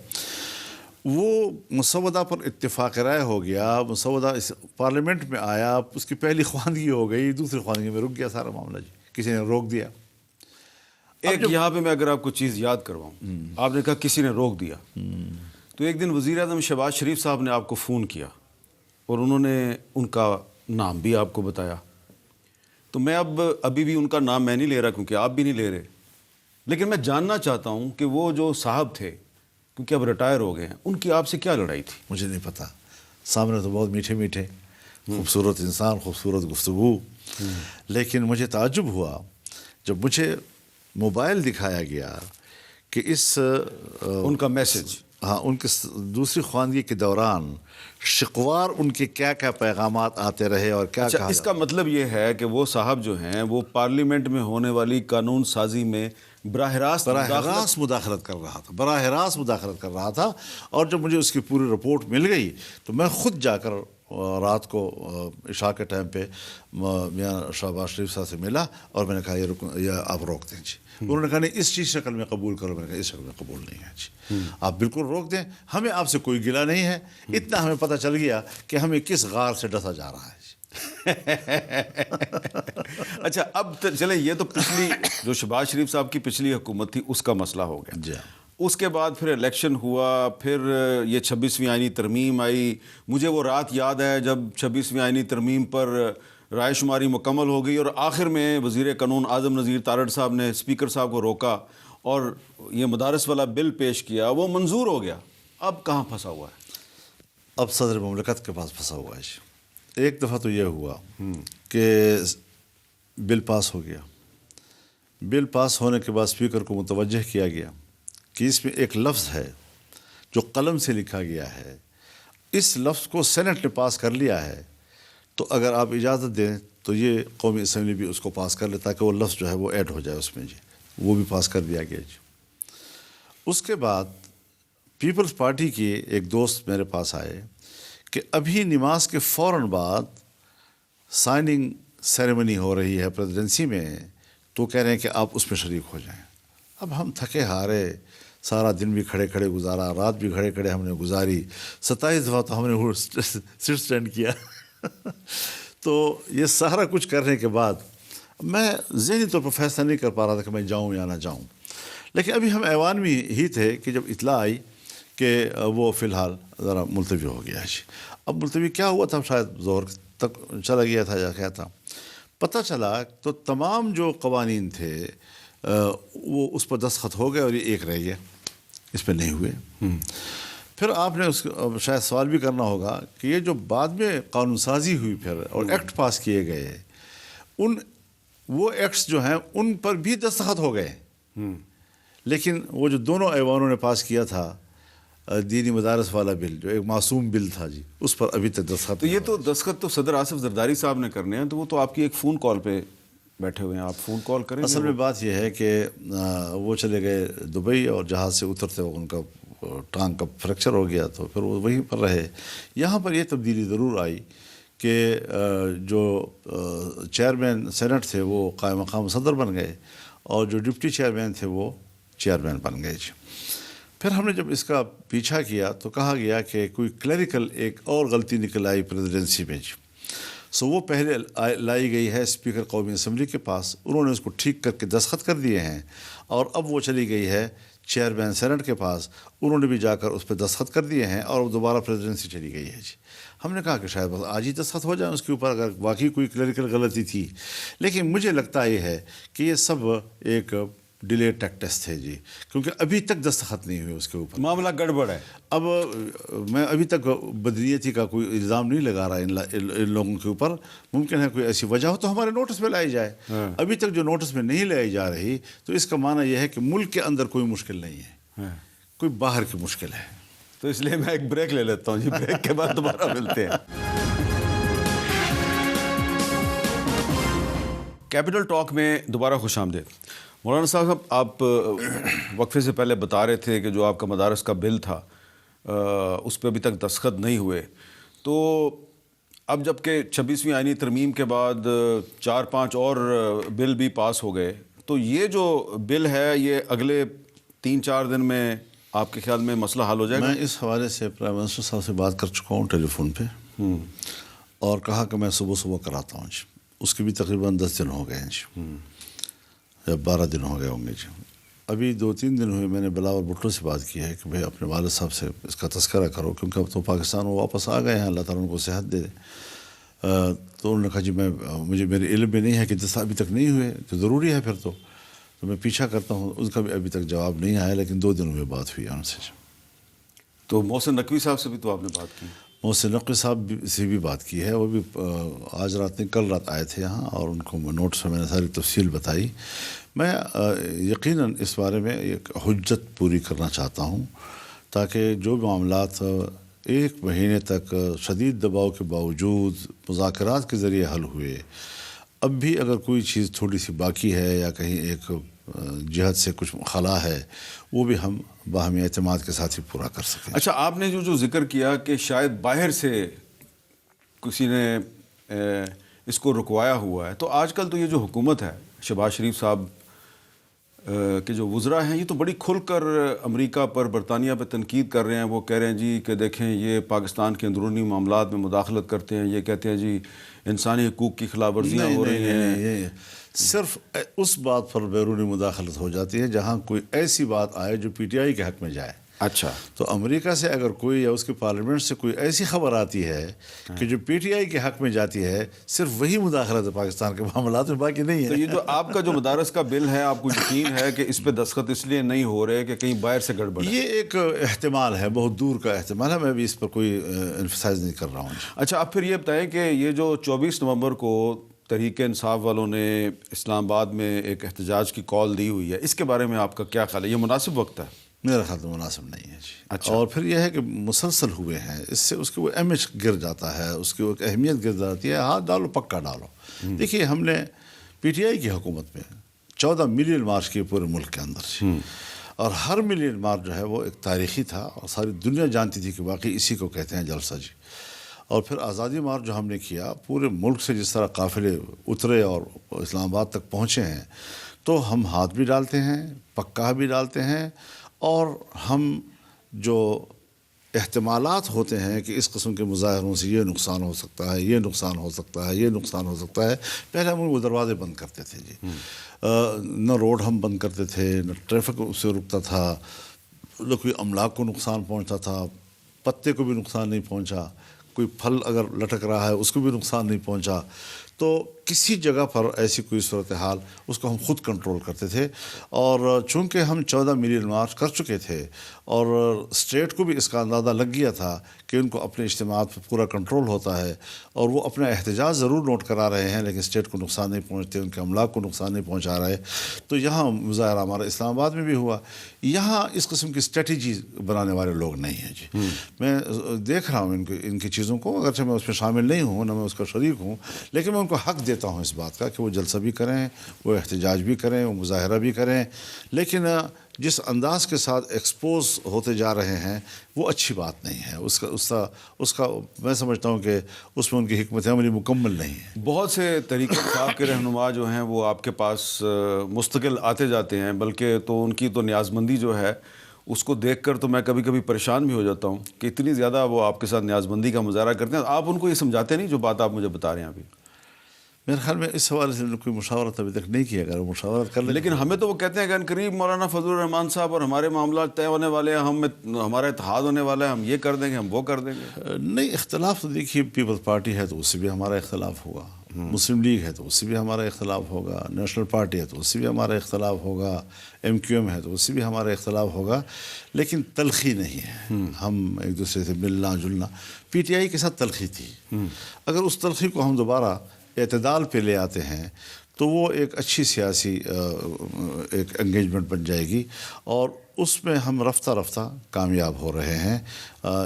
وہ مسودہ پر اتفاق رائے ہو گیا, مسودہ اس پارلیمنٹ میں آیا, اس کی پہلی خواندگی ہو گئی, دوسری خواندگی میں رک گیا سارا معاملہ جی, کسی نے روک دیا. ایک یہاں پہ میں اگر آپ کو چیز یاد کرواؤں، آپ نے کہا کسی نے روک دیا، تو ایک دن وزیر اعظم شہباز شریف صاحب نے آپ کو فون کیا اور انہوں نے ان کا نام بھی آپ کو بتایا. تو میں ابھی بھی ان کا نام میں نہیں لے رہا کیونکہ آپ بھی نہیں لے رہے، لیکن میں جاننا چاہتا ہوں کہ وہ جو صاحب تھے، کیونکہ اب ریٹائر ہو گئے ہیں، ان کی آپ سے کیا لڑائی تھی؟ مجھے نہیں پتا. سامنے تو بہت میٹھے میٹھے، خوبصورت انسان، خوبصورت گفتگو، لیکن مجھے تعجب ہوا جب مجھے موبائل دکھایا گیا کہ اس ان کا میسج، ہاں، ان کے دوسری خواندگی کے دوران شقوار ان کے کیا کیا پیغامات آتے رہے اور کیا کہا. اس کا مطلب یہ ہے کہ وہ صاحب جو ہیں وہ پارلیمنٹ میں ہونے والی قانون سازی میں براہ راست مداخلت کر رہا تھا. اور جب مجھے اس کی پوری رپورٹ مل گئی تو میں خود جا کر رات کو عشاء کے ٹائم پہ میاں شہباز شریف صاحب سے ملا اور میں نے کہا یہ آپ روک دیں جی. انہوں نے کہا نہیں اس چیز شکل میں قبول کرو. میں نے کہا اس شکل میں قبول نہیں ہے جی، آپ بالکل روک دیں، ہمیں آپ سے کوئی گلہ نہیں ہے. اتنا ہمیں پتہ چل گیا کہ ہمیں کس غار سے ڈسا جا رہا ہے جی. اچھا، اب چلیں، یہ تو پچھلی جو شہباز شریف صاحب کی پچھلی حکومت تھی اس کا مسئلہ ہو گیا جی. اس کے بعد پھر الیکشن ہوا، پھر یہ 26ویں آئینی ترمیم آئی. مجھے وہ رات یاد ہے جب 26ویں آئینی ترمیم پر رائے شماری مکمل ہو گئی اور آخر میں وزیر قانون اعظم نذیر تارڑ صاحب نے اسپیکر صاحب کو روکا اور یہ مدارس والا بل پیش کیا، وہ منظور ہو گیا. اب کہاں پھنسا ہوا ہے؟ اب صدر مملکت کے پاس پھنسا ہوا ہے. ایک دفعہ تو یہ ہوا کہ بل پاس ہو گیا. بل پاس ہونے کے بعد اسپیکر کو متوجہ کیا گیا کہ اس میں ایک لفظ ہے جو قلم سے لکھا گیا ہے، اس لفظ کو سینٹ نے پاس کر لیا ہے، تو اگر آپ اجازت دیں تو یہ قومی اسمبلی بھی اس کو پاس کر لے تاکہ وہ لفظ جو ہے وہ ایڈ ہو جائے اس میں جی. وہ بھی پاس کر دیا گیا جی. اس کے بعد پیپلز پارٹی کے ایک دوست میرے پاس آئے کہ ابھی نماز کے فوراً بعد سائننگ سیریمنی ہو رہی ہے پریزیڈنسی میں، تو کہہ رہے ہیں کہ آپ اس میں شریک ہو جائیں. اب ہم تھکے ہارے، سارا دن بھی کھڑے کھڑے گزارا، رات بھی کھڑے کھڑے ہم نے گزاری، 27 دفعہ تو ہم نے سٹ سٹینڈ کیا. تو یہ سارا کچھ کرنے کے بعد میں ذہنی طور پر فیصلہ نہیں کر پا رہا تھا کہ میں جاؤں یا نہ جاؤں. لیکن ابھی ہم ایوان میں ہی تھے کہ جب اطلاع آئی کہ وہ فی الحال ذرا ملتوی ہو گیا ہے. اب ملتوی کیا ہوا تھا، شاید ظہر تک چلا گیا تھا یا کیا تھا، پتہ چلا تو تمام جو قوانین تھے وہ اس پر دستخط ہو گئے اور یہ ایک رہ گیا، اس پہ نہیں ہوئے. پھر آپ نے اس شاید سوال بھی کرنا ہوگا کہ یہ جو بعد میں قانون سازی ہوئی پھر اور ایکٹ پاس کیے گئے، وہ ایکٹس جو ہیں ان پر بھی دستخط ہو گئے، لیکن وہ جو دونوں ایوانوں نے پاس کیا تھا دینی مدارس والا بل، جو ایک معصوم بل تھا جی، اس پر ابھی تک دستخط. تو یہ تو دستخط تو صدر آصف زرداری صاحب نے کرنے ہیں، تو وہ تو آپ کی ایک فون کال پہ بیٹھے ہوئے ہیں، آپ فون کال کریں. اصل میں بات یہ ہے کہ وہ چلے گئے دبئی اور جہاز سے اترتے ان کا ٹانگ کا فریکچر ہو گیا تو پھر وہ وہیں پر رہے. یہاں پر یہ تبدیلی ضرور آئی کہ جو چیئرمین سینٹ تھے وہ قائم مقام صدر بن گئے اور جو ڈپٹی چیئرمین تھے وہ چیئرمین بن گئے جی. پھر ہم نے جب اس کا پیچھا کیا تو کہا گیا کہ کوئی کلیریکل ایک اور غلطی نکل آئی پریزیڈنسی میں جی. وہ پہلے لائی گئی ہے اسپیکر قومی اسمبلی کے پاس، انہوں نے اس کو ٹھیک کر کے دستخط کر دیے ہیں، اور اب وہ چلی گئی ہے چیئرمین سینٹ کے پاس، انہوں نے بھی جا کر اس پہ دستخط کر دیے ہیں اور دوبارہ پریزیڈنسی چلی گئی ہے جی. ہم نے کہا کہ شاید بس آج ہی دستخط ہو جائیں اس کے اوپر اگر واقعی کوئی کلیریکل غلطی تھی. لیکن مجھے لگتا یہ ہے کہ یہ سب ایک ڈیلے ٹیکٹس تھے جی، کیونکہ ابھی تک دستخط نہیں ہوئے اس کے اوپر، معاملہ گڑبڑ ہے. اب میں ابھی تک بدنیتی کا کوئی الزام نہیں لگا رہا ان لوگوں کے اوپر. ممکن ہے کوئی ایسی وجہ ہو تو ہمارے نوٹس میں لائی جائے. ابھی تک جو نوٹس میں نہیں لائی جا رہی تو اس کا معنی یہ ہے کہ ملک کے اندر کوئی مشکل نہیں ہے، کوئی باہر کی مشکل ہے. تو اس لیے میں ایک بریک لے لیتا ہوں جی، بریک کے بعد دوبارہ ملتے ہیں. کیپٹل ٹاک میں دوبارہ خوش آمدید. مولانا صاحب، آپ وقفے سے پہلے بتا رہے تھے کہ جو آپ کا مدارس کا بل تھا اس پہ ابھی تک دستخط نہیں ہوئے، تو اب جب کہ 26ویں آئینی ترمیم کے بعد 4-5 اور بل بھی پاس ہو گئے، تو یہ جو بل ہے یہ اگلے 3-4 دن میں آپ کے خیال میں مسئلہ حل ہو جائے گا؟ میں اس حوالے سے پرائم منسٹر صاحب سے بات کر چکا ہوں ٹیلی فون پہ، اور کہا کہ میں صبح کراتا ہوں جی. اس کے بھی تقریباً 10 دن ہو گئے ہیں جی. یا 12 دن ہو گئے ہوں گے جی. ابھی 2-3 دن ہوئے میں نے بلاول بھٹو سے بات کی ہے کہ بھائی اپنے والد صاحب سے اس کا تذکرہ کرو، کیونکہ اب تو پاکستان وہ واپس آ گئے ہیں، اللہ تعالیٰ ان کو صحت دے دے. تو انہوں نے کہا جی مجھے میرے علم میں نہیں ہے کہ دستہ ابھی تک نہیں ہوئے، تو ضروری ہے پھر تو میں پیچھا کرتا ہوں. اس کا بھی ابھی تک جواب نہیں آیا، لیکن 2 دن ہوئے بات ہوئی ان سے. تو محسن نقوی صاحب سے بھی تو آپ نے بات کی؟ محسن نقوی صاحب سے بھی بات کی ہے، وہ بھی آج رات نہیں کل رات آئے تھے یہاں، اور ان کو نوٹس میں نے ساری تفصیل بتائی. میں یقیناً اس بارے میں ایک حجت پوری کرنا چاہتا ہوں تاکہ جو معاملات 1 مہینے تک شدید دباؤ کے باوجود مذاکرات کے ذریعے حل ہوئے، اب بھی اگر کوئی چیز تھوڑی سی باقی ہے یا کہیں ایک جہت سے کچھ خلا ہے، وہ بھی ہم باہمی اعتماد کے ساتھ ہی پورا کر سکیں. اچھا، آپ نے جو ذکر کیا کہ شاید باہر سے کسی نے اس کو رکوایا ہوا ہے، تو آج کل تو یہ جو حکومت ہے، شہباز شریف صاحب کے جو وزراء ہیں، یہ تو بڑی کھل کر امریکہ پر، برطانیہ پہ تنقید کر رہے ہیں. وہ کہہ رہے ہیں جی کہ دیکھیں یہ پاکستان کے اندرونی معاملات میں مداخلت کرتے ہیں، یہ کہتے ہیں جی انسانی حقوق کی خلاف ورزیاں ہو رہی ہیں. صرف اس بات پر بیرونی مداخلت ہو جاتی ہے جہاں کوئی ایسی بات آئے جو پی ٹی آئی کے حق میں جائے. اچھا، تو امریکہ سے اگر کوئی یا اس کے پارلیمنٹ سے کوئی ایسی خبر آتی ہے کہ جو پی ٹی آئی کے حق میں جاتی ہے، صرف وہی مداخلت ہے پاکستان کے معاملات میں، باقی نہیں ہے. تو یہ جو آپ کا جو مدارس کا بل ہے، آپ کو یقین ہے کہ اس پہ دستخط اس لیے نہیں ہو رہے کہ کہیں باہر سے گڑبڑ ہے؟ یہ ایک احتمال ہے، بہت دور کا احتمال ہے، میں بھی اس پر کوئی انفسائز نہیں کر رہا ہوں. اچھا، اب پھر یہ بتائیں کہ یہ جو 24 نومبر کو تحریک انصاف والوں نے اسلام آباد میں ایک احتجاج کی کال دی ہوئی ہے، اس کے بارے میں آپ کا کیا خیال ہے؟ یہ مناسب وقت ہے؟ میرا خیال تو مناسب نہیں ہے جی. اچھا. اور پھر یہ ہے کہ مسلسل ہوئے ہیں، اس سے اس کی وہ امیج گر جاتا ہے، اس کی وہ اہمیت گر جاتی ہے. ہاتھ ڈالو پکا ڈالو. دیکھیے، ہم نے پی ٹی آئی کی حکومت میں 14 ملین مارچ کیے پورے ملک کے اندر جی. اور ہر ملین مارچ جو ہے وہ ایک تاریخی تھا، اور ساری دنیا جانتی تھی کہ واقعی اسی کو کہتے ہیں جلسہ جی. اور پھر آزادی مارچ جو ہم نے کیا، پورے ملک سے جس طرح قافلے اترے اور اسلام آباد تک پہنچے ہیں، تو ہم ہاتھ بھی ڈالتے ہیں، پکا بھی ڈالتے ہیں. اور ہم جو احتمالات ہوتے ہیں کہ اس قسم کے مظاہروں سے یہ نقصان ہو سکتا ہے، یہ نقصان ہو سکتا ہے، یہ نقصان ہو سکتا ہے، پہلے ہم وہ دروازے بند کرتے تھے جی. نہ روڈ ہم بند کرتے تھے، نہ ٹریفک اس سے رکتا تھا، نہ کوئی املاک کو نقصان پہنچتا تھا، پتے کو بھی نقصان نہیں پہنچا، کوئی پھل اگر لٹک رہا ہے اس کو بھی نقصان نہیں پہنچا. تو کسی جگہ پر ایسی کوئی صورتحال اس کو ہم خود کنٹرول کرتے تھے. اور چونکہ ہم 14 ملین مارچ کر چکے تھے اور اسٹیٹ کو بھی اس کا اندازہ لگ گیا تھا کہ ان کو اپنے اجتماعات پر پورا کنٹرول ہوتا ہے، اور وہ اپنا احتجاج ضرور نوٹ کرا رہے ہیں لیکن اسٹیٹ کو نقصان نہیں پہنچتے، ان کے املاک کو نقصان نہیں پہنچا رہے. تو یہاں مظاہرہ ہمارا اسلام آباد میں بھی ہوا. یہاں اس قسم کی اسٹریٹجی بنانے والے لوگ نہیں ہیں جی. میں دیکھ رہا ہوں ان کی چیزوں کو، اگرچہ میں اس میں شامل نہیں ہوں، نہ میں اس کا شریک ہوں، لیکن میں ان کو حق دیتا ہوں اس بات کا کہ وہ جلسہ بھی کریں، وہ احتجاج بھی کریں، وہ مظاہرہ بھی کریں. لیکن جس انداز کے ساتھ ایکسپوز ہوتے جا رہے ہیں وہ اچھی بات نہیں ہے. اس کا میں سمجھتا ہوں کہ اس میں ان کی حکمت عملی مکمل نہیں ہے. بہت سے تحریک انصاف کے رہنما جو ہیں وہ آپ کے پاس مستقل آتے جاتے ہیں، بلکہ تو ان کی تو نیازمندی جو ہے اس کو دیکھ کر تو میں کبھی کبھی پریشان بھی ہو جاتا ہوں کہ اتنی زیادہ وہ آپ کے ساتھ نیازمندی کا مظاہرہ کرتے ہیں. آپ ان کو یہ سمجھاتے نہیں جو بات آپ مجھے بتا رہے ہیں ابھی؟ میرے خیال میں اس حوالے سے کوئی مشاورت ابھی تک نہیں کی. اگر مشاورت کر لیں، لیکن ہمیں تو وہ کہتے ہیں کہ ان قریب مولانا فضل الرحمان صاحب اور ہمارے معاملات طے ہونے والے ہیں، ہمارا اتحاد ہونے والا ہے، ہم یہ کر دیں گے، ہم وہ کر دیں گے. نہیں، اختلاف تو دیکھیے، پیپلز پارٹی ہے تو اس سے بھی ہمارا اختلاف ہوگا، مسلم لیگ ہے تو اس سے بھی ہمارا اختلاف ہوگا، نیشنل پارٹی ہے تو اس سے بھی ہمارا اختلاف ہوگا، ایم کیو ایم ہے تو اس سے بھی ہمارا اختلاف ہوگا. لیکن تلخی نہیں ہے. ہم ایک دوسرے سے ملنا جلنا، پی ٹی آئی کے ساتھ تلخی تھی. اگر اس تلخی کو ہم دوبارہ اعتدال پہ لے آتے ہیں تو وہ ایک اچھی سیاسی ایک انگیجمنٹ بن جائے گی، اور اس میں ہم رفتہ رفتہ کامیاب ہو رہے ہیں.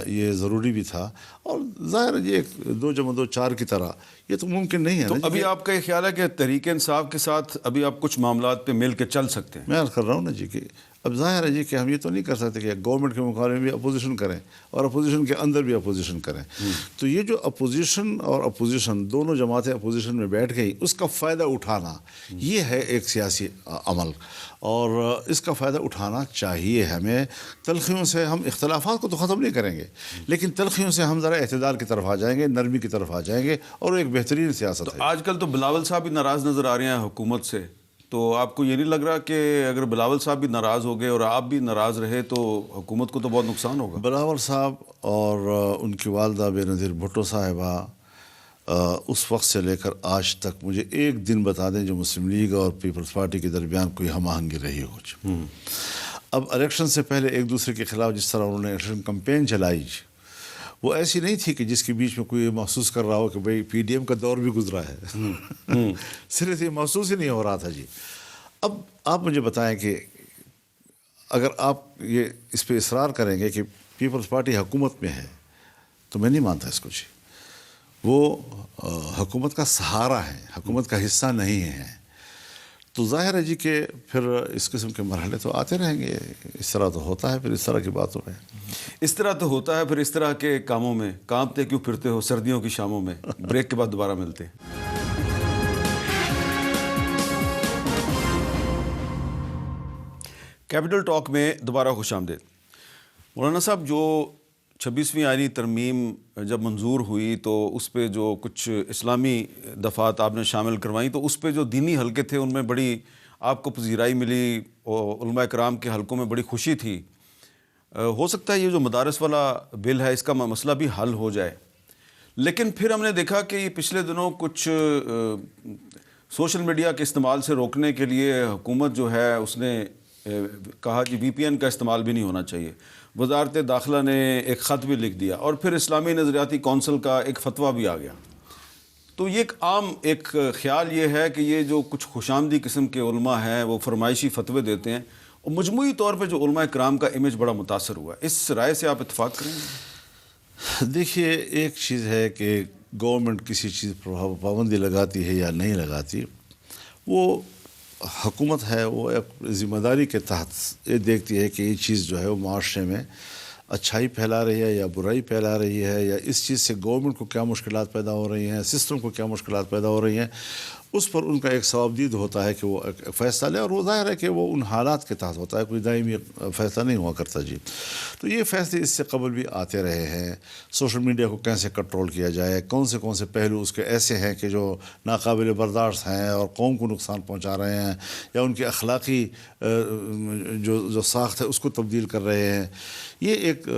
یہ ضروری بھی تھا. اور ظاہر یہ 2 + 2 4 کی طرح یہ تو ممکن نہیں ہے. تو ابھی آپ کا یہ خیال ہے کہ تحریک انصاف کے ساتھ ابھی آپ کچھ معاملات پہ مل کے چل سکتے ہیں؟ میں عرض کر رہا ہوں نا جی کہ اب ظاہر ہے جی کہ ہم یہ تو نہیں کر سکتے کہ گورنمنٹ کے مقابلے میں بھی اپوزیشن کریں اور اپوزیشن کے اندر بھی اپوزیشن کریں. تو یہ جو اپوزیشن اور اپوزیشن دونوں جماعتیں اپوزیشن میں بیٹھ گئی، اس کا فائدہ اٹھانا یہ ہے ایک سیاسی عمل، اور اس کا فائدہ اٹھانا چاہیے ہمیں. تلخیوں سے ہم اختلافات کو تو ختم نہیں کریں گے، لیکن تلخیوں سے ہم ذرا اعتدال کی طرف آ جائیں گے، نرمی کی طرف آ جائیں گے، اور ایک بہترین سیاست ہے. آج کل تو بلاول صاحب بھی ناراض نظر آ رہے ہیں حکومت سے تو آپ کو یہ نہیں لگ رہا کہ اگر بلاول صاحب بھی ناراض ہو گئے اور آپ بھی ناراض رہے تو حکومت کو تو بہت نقصان ہوگا؟ بلاول صاحب اور ان کی والدہ بے نظیر بھٹو صاحبہ اس وقت سے لے کر آج تک مجھے ایک دن بتا دیں جو مسلم لیگ اور پیپلز پارٹی کے درمیان کوئی ہم آہنگی رہی ہو۔ اب الیکشن سے پہلے ایک دوسرے کے خلاف جس طرح انہوں نے الیکشن کمپین چلائی وہ ایسی نہیں تھی کہ جس کے بیچ میں کوئی محسوس کر رہا ہو کہ بھئی پی ڈی ایم کا دور بھی گزرا ہے، صرف یہ محسوس ہی نہیں ہو رہا تھا جی۔ اب آپ مجھے بتائیں کہ اگر آپ یہ اس پہ اصرار کریں گے کہ پیپلز پارٹی حکومت میں ہے تو میں نہیں مانتا اس کو جی۔ وہ حکومت کا سہارا ہے، حکومت کا حصہ نہیں ہے، تو ظاہر ہے جی کہ پھر اس قسم کے مرحلے تو آتے رہیں گے، اس طرح تو ہوتا ہے، پھر اس طرح کی بات ہو رہی ہے۔ اس طرح تو ہوتا ہے، پھر اس طرح کے کاموں میں کانپتے کیوں پھرتے ہو سردیوں کی شاموں میں؟ بریک کے بعد دوبارہ ملتے ہیں۔ کیپٹل ٹاک میں دوبارہ خوش آمدید۔ مولانا صاحب، جو 26ویں آئینی ترمیم جب منظور ہوئی تو اس پہ جو کچھ اسلامی دفعات آپ نے شامل کروائیں تو اس پہ جو دینی حلقے تھے ان میں بڑی آپ کو پذیرائی ملی اور علماء کرام کے حلقوں میں بڑی خوشی تھی۔ ہو سکتا ہے یہ جو مدارس والا بل ہے اس کا مسئلہ بھی حل ہو جائے، لیکن پھر ہم نے دیکھا کہ یہ پچھلے دنوں کچھ سوشل میڈیا کے استعمال سے روکنے کے لیے حکومت جو ہے اس نے کہا کہ وی پی این کا استعمال بھی نہیں ہونا چاہیے۔ وزارت داخلہ نے ایک خط بھی لکھ دیا اور پھر اسلامی نظریاتی کونسل کا ایک فتویٰ بھی آ گیا۔ تو یہ ایک عام ایک خیال یہ ہے کہ یہ جو کچھ خوش آمدی قسم کے علماء ہیں وہ فرمائشی فتوے دیتے ہیں اور مجموعی طور پہ جو علماء کرام کا امیج بڑا متاثر ہوا ہے۔ اس رائے سے آپ اتفاق کریں گے؟ دیکھیے، ایک چیز ہے کہ گورنمنٹ کسی چیز پر پابندی لگاتی ہے یا نہیں لگاتی، وہ حکومت ہے وہ ایک ذمہ داری کے تحت یہ دیکھتی ہے کہ یہ چیز جو ہے وہ معاشرے میں اچھائی پھیلا رہی ہے یا برائی پھیلا رہی ہے، یا اس چیز سے گورنمنٹ کو کیا مشکلات پیدا ہو رہی ہیں، سسٹم کو کیا مشکلات پیدا ہو رہی ہیں، اس پر ان کا ایک ثوابدید ہوتا ہے کہ وہ ایک فیصلہ لے، اور وہ ظاہر ہے کہ وہ ان حالات کے تحت ہوتا ہے، کوئی دائمی فیصلہ نہیں ہوا کرتا جی۔ تو یہ فیصلے اس سے قبل بھی آتے رہے ہیں، سوشل میڈیا کو کیسے کنٹرول کیا جائے، کون سے پہلو اس کے ایسے ہیں کہ جو ناقابل برداشت ہیں اور قوم کو نقصان پہنچا رہے ہیں، یا ان کی اخلاقی جو ساخت ہے اس کو تبدیل کر رہے ہیں۔ یہ ایک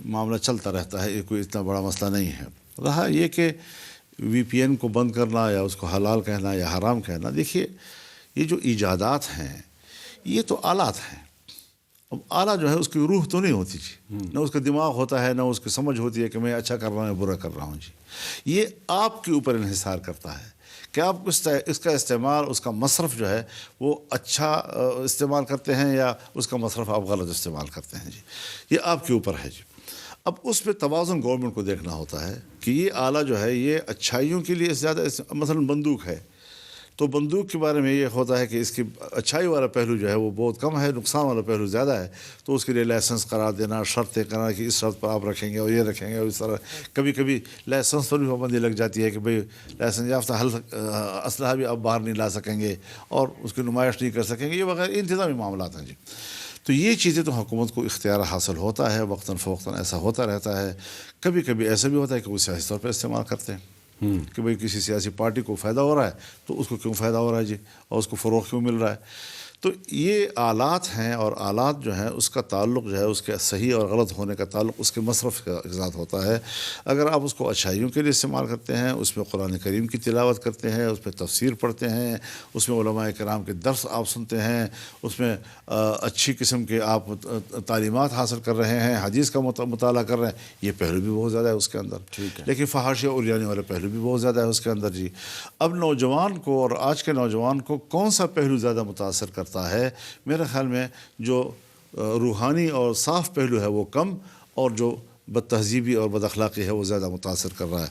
معاملہ چلتا رہتا ہے، یہ کوئی اتنا بڑا مسئلہ نہیں ہے۔ رہا یہ کہ وی پی این کو بند کرنا یا اس کو حلال کہنا یا حرام کہنا، دیکھیے یہ جو ایجادات ہیں یہ تو آلات ہیں۔ اب آلہ جو ہے اس کی روح تو نہیں ہوتی جی، نہ اس کا دماغ ہوتا ہے، نہ اس کی سمجھ ہوتی ہے کہ میں اچھا کر رہا ہوں یا برا کر رہا ہوں جی۔ یہ آپ کے اوپر انحصار کرتا ہے کہ آپ اس کا استعمال، اس کا مصرف جو ہے وہ اچھا استعمال کرتے ہیں یا اس کا مصرف آپ غلط استعمال کرتے ہیں جی، یہ آپ کے اوپر ہے جی۔ اب اس پہ توازن گورنمنٹ کو دیکھنا ہوتا ہے کہ یہ آلہ جو ہے یہ اچھائیوں کے لیے زیادہ، مثلا بندوق ہے تو بندوق کے بارے میں یہ ہوتا ہے کہ اس کی اچھائی والا پہلو جو ہے وہ بہت کم ہے، نقصان والا پہلو زیادہ ہے، تو اس کے لیے لائسنس قرار دینا، شرطیں کرنا کہ اس شرط پر آپ رکھیں گے اور یہ رکھیں گے، اور اس طرح کبھی لائسنس پر بھی پابندی لگ جاتی ہے کہ بھئی لائسنس یافتہ اسلحہ بھی آپ باہر نہیں لا سکیں گے اور اس کی نمائش نہیں کر سکیں گے، یہ وغیرہ انتظامی معاملات ہیں جی۔ تو یہ چیزیں تو حکومت کو اختیار حاصل ہوتا ہے، وقتاً فوقتاً ایسا ہوتا رہتا ہے۔ کبھی ایسا بھی ہوتا ہے کہ وہ سیاسی طور پہ استعمال کرتے ہیں کہ بھئی کسی سیاسی پارٹی کو فائدہ ہو رہا ہے تو اس کو کیوں فائدہ ہو رہا ہے جی، اور اس کو فروغ کیوں مل رہا ہے۔ تو یہ آلات ہیں، اور آلات جو ہیں اس کا تعلق جو ہے اس کے صحیح اور غلط ہونے کا تعلق اس کے مصرف کے ساتھ ہوتا ہے۔ اگر آپ اس کو اچھائیوں کے لیے استعمال کرتے ہیں، اس میں قرآن کریم کی تلاوت کرتے ہیں، اس پہ تفسیر پڑھتے ہیں، اس میں علماء کرام کے درس آپ سنتے ہیں، اس میں اچھی قسم کے آپ تعلیمات حاصل کر رہے ہیں، حدیث کا مطالعہ کر رہے ہیں، یہ پہلو بھی بہت زیادہ ہے اس کے اندر، لیکن فحاشی اور اریانی والے پہلو بھی بہت زیادہ ہے اس کے اندر جی۔ اب نوجوان کو اور آج کے نوجوان کو کون سا پہلو زیادہ متاثر کرتا ہے؟ میرے خیال میں جو روحانی اور صاف پہلو ہے وہ کم، اور جو بد تہذیبی اور بد اخلاقی ہے وہ زیادہ متاثر کر رہا ہے۔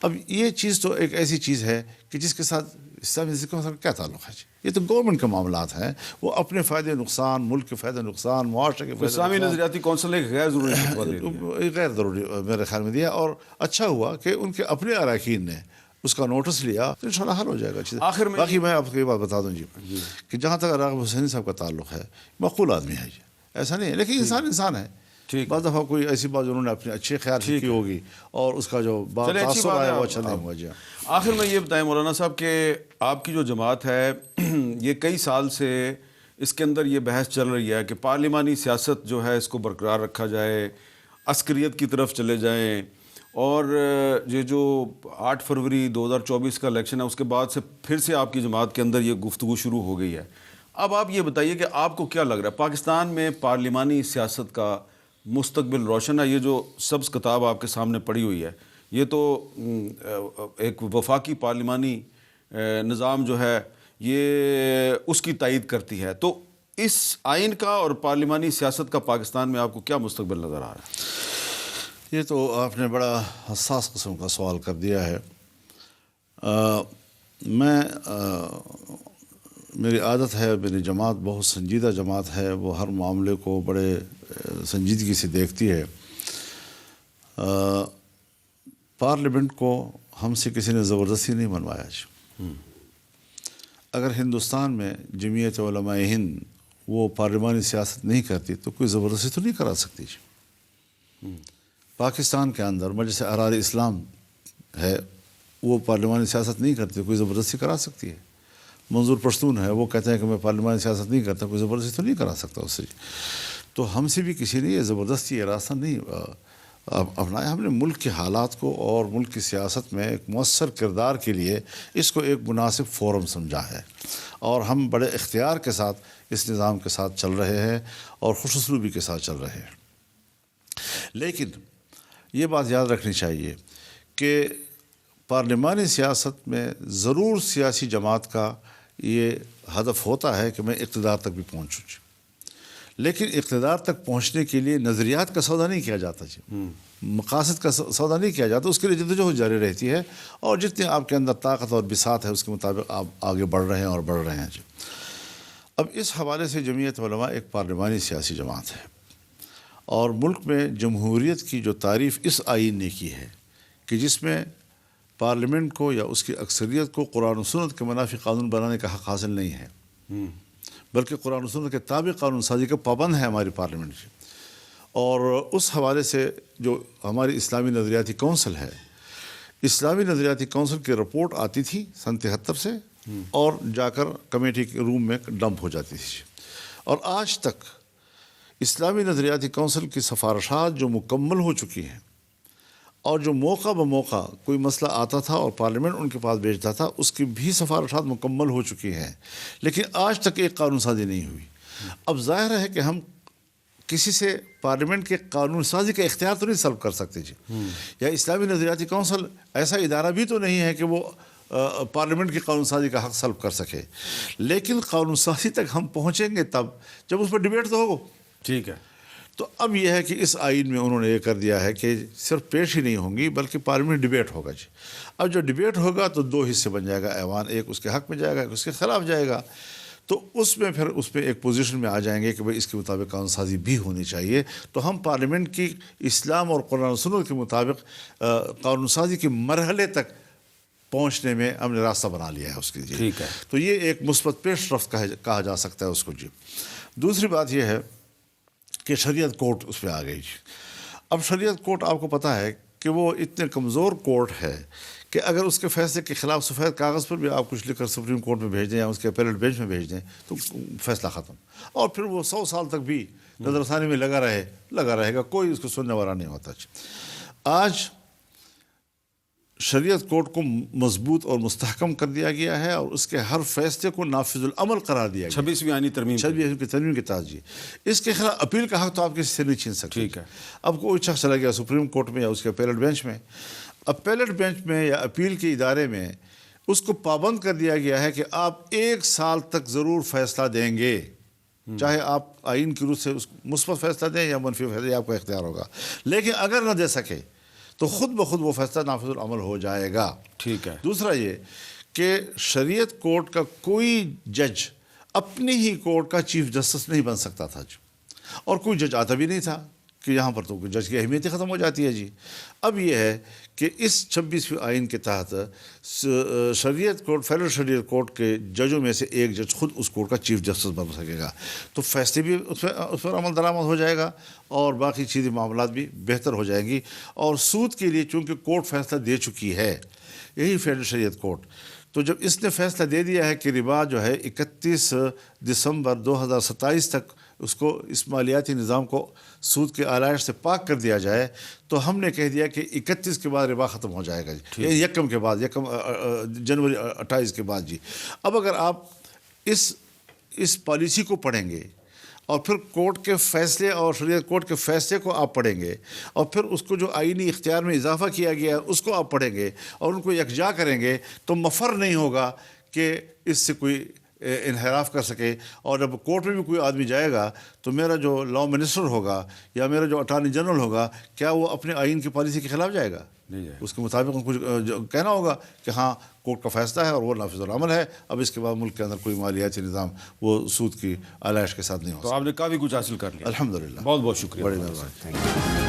اب یہ چیز تو ایک ایسی چیز ہے کہ جس کے ساتھ اسلامی ذکر کا کیا تعلق ہے جی؟ یہ تو گورنمنٹ کے معاملات ہیں، وہ اپنے فائدے نقصان، ملک کے فائدے نقصان، معاشرے کے فائدے اسلامی نظریاتی کونسل نے غیر ضروری فتویٰ دے دیا، غیر ضروری میرے خیال میں دیا، اور اچھا ہوا کہ ان کے اپنے اراکین نے اس کا نوٹس لیا، تو انشاءاللہ حل ہو جائے گا اچھی طرح۔ آخر میں باقی میں آپ کو یہ بات بتا دوں جی کہ جہاں تک راغب حسینی صاحب کا تعلق ہے، معقول آدمی ہے جی، ایسا نہیں ہے، لیکن انسان ہے ٹھیک، بعض دفعہ کوئی ایسی بات انہوں نے اپنے اچھے خیال سے کی ہوگی اور اس کا جو چلیں اچھی تاثر بات ہے. آیا وہ اچھا نہیں ہوا. جی آخر میں یہ بتائیں مولانا صاحب کہ آپ کی جو جماعت ہے یہ کئی سال سے اس کے اندر یہ بحث چل رہی ہے کہ پارلیمانی سیاست جو ہے اس کو برقرار رکھا جائے، عسکریت کی طرف چلے جائیں، اور یہ جو 8 فروری 2024 کا الیکشن ہے اس کے بعد سے پھر سے آپ کی جماعت کے اندر یہ گفتگو شروع ہو گئی ہے. اب آپ یہ بتائیے کہ آپ کو کیا لگ رہا ہے پاکستان میں پارلیمانی سیاست کا مستقبل روشن ہے؟ یہ جو سبز کتاب آپ کے سامنے پڑی ہوئی ہے یہ تو ایک وفاقی پارلیمانی نظام جو ہے یہ اس کی تائید کرتی ہے. تو اس آئین کا اور پارلیمانی سیاست کا پاکستان میں آپ کو کیا مستقبل نظر آ رہا ہے؟ یہ تو آپ نے بڑا حساس قسم کا سوال کر دیا ہے. میری عادت ہے، میری جماعت بہت سنجیدہ جماعت ہے، وہ ہر معاملے کو بڑے سنجیدگی سے دیکھتی ہے. پارلیمنٹ کو ہم سے کسی نے زبردستی نہیں بنوایا. اگر ہندوستان میں جمعیت علماء ہند وہ پارلیمانی سیاست نہیں کرتی تو کوئی زبردستی تو نہیں کرا سکتی. پاکستان کے اندر مجلس احرار اسلام ہے، وہ پارلیمانی سیاست نہیں کرتی، کوئی زبردستی کرا سکتی ہے. منظور پشتون ہے، وہ کہتے ہیں کہ میں پارلیمانی سیاست نہیں کرتا، کوئی زبردستی تو نہیں کرا سکتا اس سے. تو ہم سے بھی کسی نے یہ زبردستی یہ راستہ نہیں اپنایا. ہم نے ملک کے حالات کو اور ملک کی سیاست میں ایک مؤثر کردار کے لیے اس کو ایک مناسب فورم سمجھا ہے، اور ہم بڑے اختیار کے ساتھ اس نظام کے ساتھ چل رہے ہیں اور خوش اسلوبی کے ساتھ چل رہے ہیں. لیکن یہ بات یاد رکھنی چاہیے کہ پارلیمانی سیاست میں ضرور سیاسی جماعت کا یہ ہدف ہوتا ہے کہ میں اقتدار تک بھی پہنچوں. لیکن اقتدار تک پہنچنے کے لیے نظریات کا سودا نہیں کیا جاتا، مقاصد کا سودا نہیں کیا جاتا. اس کے لیے جدوجہد جاری رہتی ہے، اور جتنے آپ کے اندر طاقت اور بساط ہے اس کے مطابق آپ آگے بڑھ رہے ہیں اور بڑھ رہے ہیں. اب اس حوالے سے جمعیت علماء ایک پارلیمانی سیاسی جماعت ہے، اور ملک میں جمہوریت کی جو تعریف اس آئین نے کی ہے کہ جس میں پارلیمنٹ کو یا اس کی اکثریت کو قرآن و سنت کے منافی قانون بنانے کا حق حاصل نہیں ہے، بلکہ قرآن و سنت کے تابع قانون سازی کا پابند ہے ہماری پارلیمنٹ. اور اس حوالے سے جو ہماری اسلامی نظریاتی کونسل ہے، اسلامی نظریاتی کونسل کی رپورٹ آتی تھی سن 73 سے اور جا کر کمیٹی کے روم میں ڈمپ ہو جاتی تھی. اور آج تک اسلامی نظریاتی کونسل کی سفارشات جو مکمل ہو چکی ہیں، اور جو موقع بموقع کوئی مسئلہ آتا تھا اور پارلیمنٹ ان کے پاس بھیجتا تھا، اس کی بھی سفارشات مکمل ہو چکی ہیں، لیکن آج تک ایک قانون سازی نہیں ہوئی. اب ظاہر ہے کہ ہم کسی سے پارلیمنٹ کے قانون سازی کا اختیار تو نہیں سلب کر سکتے یا اسلامی نظریاتی کونسل ایسا ادارہ بھی تو نہیں ہے کہ وہ پارلیمنٹ کی قانون سازی کا حق سلب کر سکے. لیکن قانون سازی تک ہم پہنچیں گے تب جب اس پر ڈیبیٹ تو ہوگا. ٹھیک ہے. تو اب یہ ہے کہ اس آئین میں انہوں نے یہ کر دیا ہے کہ صرف پیش ہی نہیں ہوں گی بلکہ پارلیمنٹ ڈیبیٹ ہوگا. اب جو ڈیبیٹ ہوگا تو 2 حصے بن جائے گا ایوان، ایک اس کے حق میں جائے گا، ایک اس کے خلاف جائے گا. تو اس میں پھر اس پہ ایک پوزیشن میں آ جائیں گے کہ بھئی اس کے مطابق قانون سازی بھی ہونی چاہیے. تو ہم پارلیمنٹ کی اسلام اور قرآن و سنت کے مطابق قانون سازی کے مرحلے تک پہنچنے میں ہم نے راستہ بنا لیا ہے اس کے لیے. ٹھیک ہے. تو یہ ایک مثبت پیش رفت کہا جا سکتا ہے اس کو. دوسری بات یہ ہے کہ شریعت کورٹ اس پہ آ گئی. اب شریعت کورٹ آپ کو پتہ ہے کہ وہ اتنے کمزور کورٹ ہے کہ اگر اس کے فیصلے کے خلاف سفید کاغذ پر بھی آپ کچھ لکھ کر سپریم کورٹ میں بھیج دیں یا اس کے اپیلیٹ بینچ میں بھیج دیں تو فیصلہ ختم، اور پھر وہ 100 سال تک بھی نظر ثانی میں لگا رہے گا، کوئی اس کو سننے والا نہیں ہوتا. آج شریعت کورٹ کو مضبوط اور مستحکم کر دیا گیا ہے اور اس کے ہر فیصلے کو نافذ العمل قرار دیا گیا. 26ویں آئینی ترمیم کی ترمیم کے تحت اس کے خلاف اپیل کا حق تو آپ کسی سے نہیں چھین سکتے. ٹھیک ہے. اب کوئی شخص چلا گیا سپریم کورٹ میں یا اس کے اپیلیٹ بینچ میں، اپیلیٹ بینچ میں یا اپیل کے ادارے میں اس کو پابند کر دیا گیا ہے کہ آپ 1 سال تک ضرور فیصلہ دیں گے، چاہے آپ آئین کی روح سے مثبت فیصلہ دیں یا منفی فیصلہ، آپ کو اختیار ہوگا. لیکن اگر نہ دے سکے تو خود بخود وہ فیصلہ نافذ العمل ہو جائے گا. ٹھیک ہے. دوسرا یہ کہ شریعت کورٹ کا کوئی جج اپنی ہی کورٹ کا چیف جسٹس نہیں بن سکتا تھا، اور کوئی جج آتا بھی نہیں تھا کہ یہاں پر تو جج کی اہمیت ہی ختم ہو جاتی ہے جی۔ اب یہ ہے کہ اس 26ویں آئین کے تحت شریعت کورٹ، فیڈرل شریعت کورٹ کے ججوں میں سے ایک جج خود اس کورٹ کا چیف جسٹس بن سکے گا، تو فیصلے بھی اس پر عمل درآمد ہو جائے گا اور باقی چیزیں معاملات بھی بہتر ہو جائیں گی۔ اور سود کے لیے چونکہ کورٹ فیصلہ دے چکی ہے، یہی فیڈرل شریعت کورٹ، تو جب اس نے فیصلہ دے دیا ہے کہ ربا جو ہے 31 دسمبر 2027 تک اس کو اس مالیاتی نظام کو سود کے آلائش سے پاک کر دیا جائے، تو ہم نے کہہ دیا کہ 31 کے بعد ربا ختم ہو جائے گا جی، یکم کے بعد، جنوری 28 کے بعد جی۔ اب اگر آپ اس پالیسی کو پڑھیں گے اور پھر کورٹ کے فیصلے اور شریعت کورٹ کے فیصلے کو آپ پڑھیں گے اور پھر اس کو جو آئینی اختیار میں اضافہ کیا گیا ہے اس کو آپ پڑھیں گے اور ان کو یکجا کریں گے، تو مفر نہیں ہوگا کہ اس سے کوئی انحراف کر سکے۔ اور جب کورٹ میں بھی کوئی آدمی جائے گا تو میرا جو لا منسٹر ہوگا یا میرا جو اٹارنی جنرل ہوگا، کیا وہ اپنے آئین کی پالیسی کے خلاف جائے گا؟ نہیں جائے گا۔ اس کے مطابق ان کو کہنا ہوگا کہ ہاں کورٹ کا فیصلہ ہے اور وہ نافذ العمل ہے، اب اس کے بعد ملک کے اندر کوئی مالیاتی نظام وہ سود کی آلائش کے ساتھ نہیں ہو سکتا۔ تو آپ نے کافی کچھ حاصل کر لیا، الحمدللہ، بہت بہت شکریہ۔ بڑی مہربانی۔